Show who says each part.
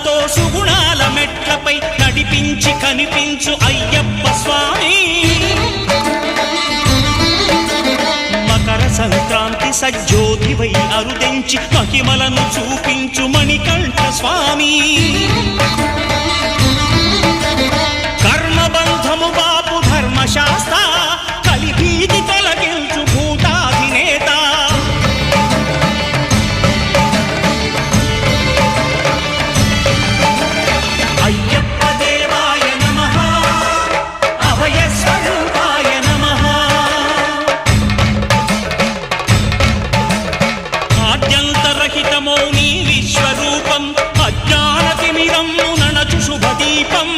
Speaker 1: సుఖాలతో సుగుణాల మెట్లపై నడిపించి కనిపించు అయ్యప్ప స్వామి. మకర సంక్రాంతి సజ్జోతివై అరుదెంచి మహిమలను చూపించు మణికంఠ స్వామి. కర్మబంధము బాపు ధర్మశాస్త్ర కలిభీతి తొలగించు భూతాధినేత. అయ్యప్ప దేవాయ నమః, అభయ స్వరూపాయ నమః. ఆద్యంతరహితమో నీ విశ్వరూపం, అజ్ఞానతిమిరం నణచు శుభదీపం.